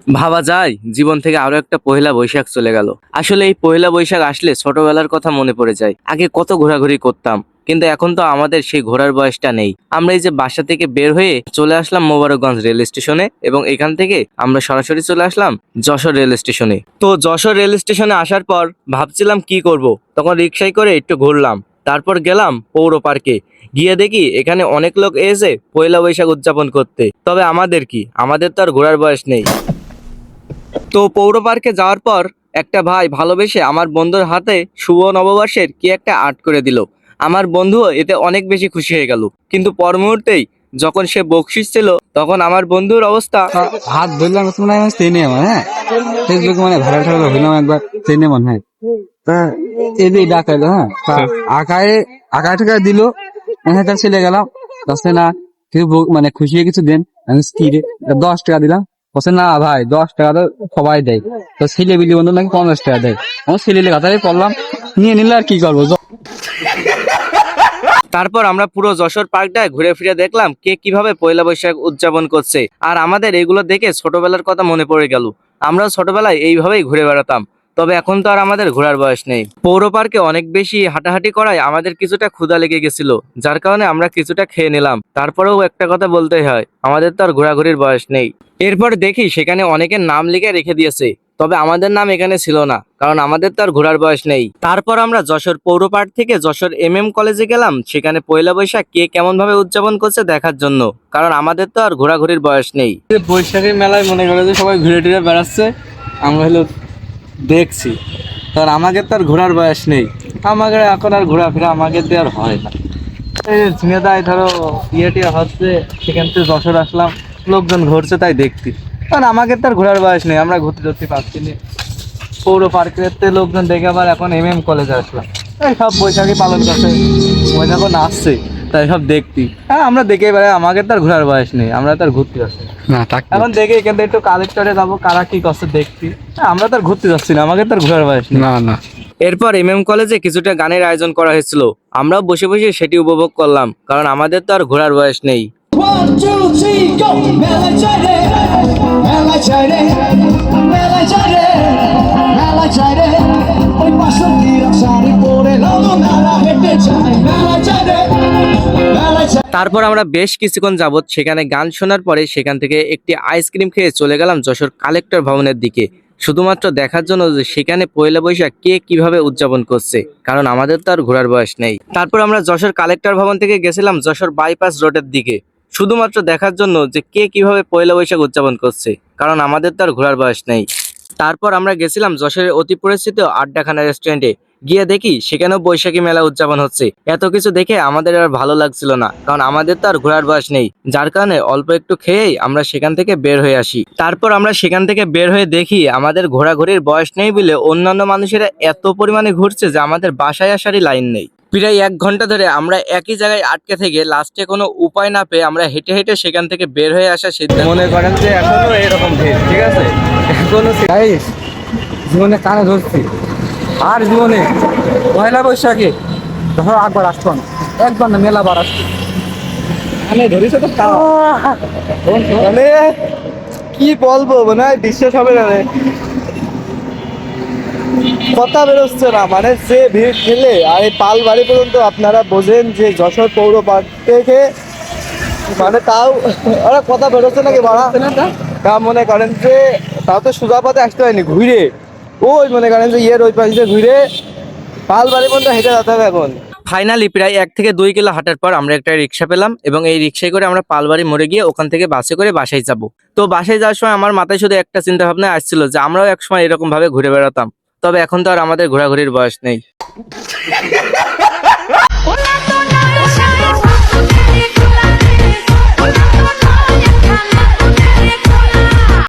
ভাবা যায় জীবন থেকে আরো একটা পহেলা বৈশাখ চলে গেল। আসলে এই পহেলা বৈশাখ আসলে ছোটবেলার কথা মনে পড়ে যায়। আগে কত ঘোরাঘুরি করতাম, কিন্তু এখন তো আমাদের সেই ঘোরার বয়সটা নেই। আমরা এই যে বাসা থেকে বের হয়ে চলে আসলাম মোবারকগঞ্জ রেল স্টেশনে, এবং এখান থেকে আমরা সরাসরি চলে আসলাম যশোর রেল স্টেশনে। তো যশোর রেল স্টেশনে আসার পর ভাবছিলাম কি করব, তখন রিক্সায় করে একটু ঘুরলাম। তারপর গেলাম পৌর পার্কে। গিয়ে দেখি এখানে অনেক লোক এসে পয়লা বৈশাখ উদযাপন করতে। তবে আমাদের কি, আমাদের তো আর ঘোরার বয়স নেই। তো পৌর পার্কে যাওয়ার পর একটা ভাই ভালোবেসে আমার বন্ধুর হাতে শুভ নববর্ষের কি একটা আর্ট করে দিল। আমার বন্ধুও এতে অনেক বেশি খুশি হয়ে গেল, কিন্তু পর মুহূর্তেই যখন সে বকশিস ছিল তখন আমার বন্ধুর অবস্থা। হাত ধরলাম মনে হয় চেনে আমার, হ্যাঁ ফেসবুকে মানে ভাইরাল টাইরাল হইলাম একবার, চেনে মনে হয়। তা এই যে ডাকাইলো, হ্যাঁ আকায় টাকা দিল, হ্যাঁ তার ছেলে গেলাম বসে না কিছু মানে খুশি হয়ে কিছু দেন। আমি স্ত্রী 10 টাকা দিলাম, বসে না ভাই 10 টাকা তো সবাই দেয়, তো ছেলে বিলি বন্ধু নাকি 50 টাকা দেয়। আমার ছেলে কথাই পড়লাম, নিয়ে নিলে আর কি করবো। তারপর আমরা পুরো যশোর পার্কটায় ঘুরে ফিরে দেখলাম কে কিভাবে পয়লা বৈশাখ উদযাপন করছে, আর আমাদের এগুলো দেখে ছোটবেলার কথা মনে পড়ে গেল। আমরা ছোটবেলায় এইভাবেই ঘুরে বেড়াতাম, তবে এখন তো আর আমাদের ঘোরার বয়স নেই। পৌর পার্কে অনেক বেশি হাঁটাহাঁটি করায় আমাদের কিছুটা ক্ষুধা লেগে গেছিল, যার কারণে আমরা কিছুটা খেয়ে নিলাম। তারপরেও একটা কথা বলতেই হয়, আমাদের তো আর ঘোরাঘুরির বয়স নেই। এরপর দেখি সেখানে অনেকের নাম লিখে রেখে দিয়েছে, তবে আমাদের নাম এখানে ছিল না, কারণ আমাদের তো আর ঘোরার বয়স নেই। তারপর আমরা যশোর পৌর পার্ক থেকে যশোর কলেজে গেলাম, সেখানে পয়লা বৈশাখ কে কেমন ভাবে উদযাপন করছে দেখার জন্য, কারণ আমাদের তো আর ঘোরাঘুরির বয়স নেই। বৈশাখের মেলায় মনে করে যে সবাই ঘুরে টুরে বেড়াচ্ছে, আমরা হলো দেখছি। কারণ আমাকে তো আর ঘোরার বয়স নেই, আমাকে এখন আর ঘোরাফেরা আমাকে দিয়ে আর হয় না। এই ঝিঙেদায় ধরো ইয়ে টিয়া হচ্ছে, সেখান থেকে যশোর আসলাম, লোকজন ঘুরছে তাই দেখছি। কারণ আমাকে তো আর ঘোরার বয়স নেই, আমরা ঘুরতে টুরতে পারছি না। পৌর পার্কের লোকজন দেখে আবার এখন কলেজে আসলাম, এই সব বৈশাখী পালন করছে, বৈশাখও নাচছে, তাই সব দেখতি। হ্যাঁ আমরা দেখে বেড়াই, আমাকে তো আর ঘোরার বয়স নেই, আমরা তো আর ঘুরতে যাচ্ছি না। এখন দেখে এখান থেকে একটু কালেক্টরে যাবো, কারা কি করছে দেখছি। হ্যাঁ, আমরা তো আর ঘুরতে যাচ্ছি না, আমাকে তো আর ঘোরার বয়স নেই। না এরপর কলেজে কিছুটা গানের আয়োজন করা হয়েছিল, আমরাও বসে বসে সেটি উপভোগ করলাম, কারণ আমাদের তো আর ঘোরার বয়স নেই। 1, 2, 3, go! মেলায় যাই রে, মেলায় যাই রে, মেলায় যাই রে, মেলায় যাই রে। ওই বাসন্তীর শাড়ি পরে লালো মেলা হেঁটে যায়, মেলায় যাই রে, মেলায় যাই। তারপর আমরা বেশ কিছুক্ষণ যাবত সেখানে গান শোনার পরে সেখান থেকে একটি আইসক্রিম খেয়ে চলে গেলাম যশোর কালেক্টর ভবনের দিকে, শুধুমাত্র দেখার জন্য যে সেখানে পয়লা বৈশাখ কে কিভাবে উদযাপন করছে, কারণ আমাদের তো আর ঘোরার বয়স নেই। তারপর আমরা যশোর কালেক্টর ভবন থেকে গেছিলাম যশোর বাইপাস রোডের দিকে, শুধুমাত্র দেখার জন্য যে কে কিভাবে পয়লা বৈশাখ উদযাপন করছে, কারণ আমাদের তো আর ঘোরার বয়স নেই। তারপর আমরা গেছিলাম যশোরের অতি পরিচিত আড্ডাখানা রেস্টুরেন্টে। গিয়ে দেখি সেখানেও বৈশাখী মেলা উদযাপন হচ্ছে। এত কিছু দেখে আমাদের আর ভালো লাগছিল না, কারণ আমাদের তো আর ঘোরার বয়স নেই, যার কারণে অল্প একটু খেয়েই আমরা সেখান থেকে বের হয়ে আসি। তারপর আমরা সেখান থেকে বের হয়ে দেখি আমাদের ঘোরাঘুরির বয়স নেই বলে অন্যান্য মানুষেরা এত পরিমাণে ঘুরছে যে আমাদের বাসায় আসারই লাইন নেই। প্রায় 1 ঘন্টা ধরে আমরা একই জায়গায় আটকে থেকে লাস্টে কোনো উপায় না পেয়ে আমরা হেঁটে হেঁটে সেখান থেকে বের হয়ে আসা সিদ্ধান্ত। মনে করেন যে এখনো এরকম ভিড়, ঠিক আছে, এখনো জীবনে কানে ধরছি। আর জীবনে পয়লা বৈশাখে ধরো একবার আসতো না, একবার না মেলা বার আসতো, কানে ধরেছে তো মানে কি বলবো, মানে বিশ্বাস হবে না রে, কথা বেরোচ্ছে না। মানে যে ভিড় ঠেলে, আর এই পালবাড়ি পর্যন্ত আপনারা বোঝেন যে যশোর পৌর পার্ক থেকে, মানে তাও ওরা কথা বেরোচ্ছে নাকি বাড়া। তা মনে করেন যে তাও তো সোজা পথে আসতে হয়নি, ঘুরে ওই মনে করেন যে ইয়ের ওই পাশে ঘুরে পালবাড়ি পর্যন্ত হেঁটে যেতে হবে এখন। ফাইনালি প্রায় 1 থেকে 2 কিলো হাঁটার পর আমরা একটা রিক্সা পেলাম, এবং এই রিক্সায় করে আমরা পালবাড়ি মোড়ে গিয়ে ওখান থেকে বাসে করে বাসায় যাব। তো বাসায় যাওয়ার সময় আমার মাথায় শুধু একটা চিন্তা ভাবনা আসছিল যে আমরাও একসময় এরকম ভাবে ঘুরে বেড়াতাম, তবে এখন তো আর আমাদের ঘোরাঘুরির বয়স নেই।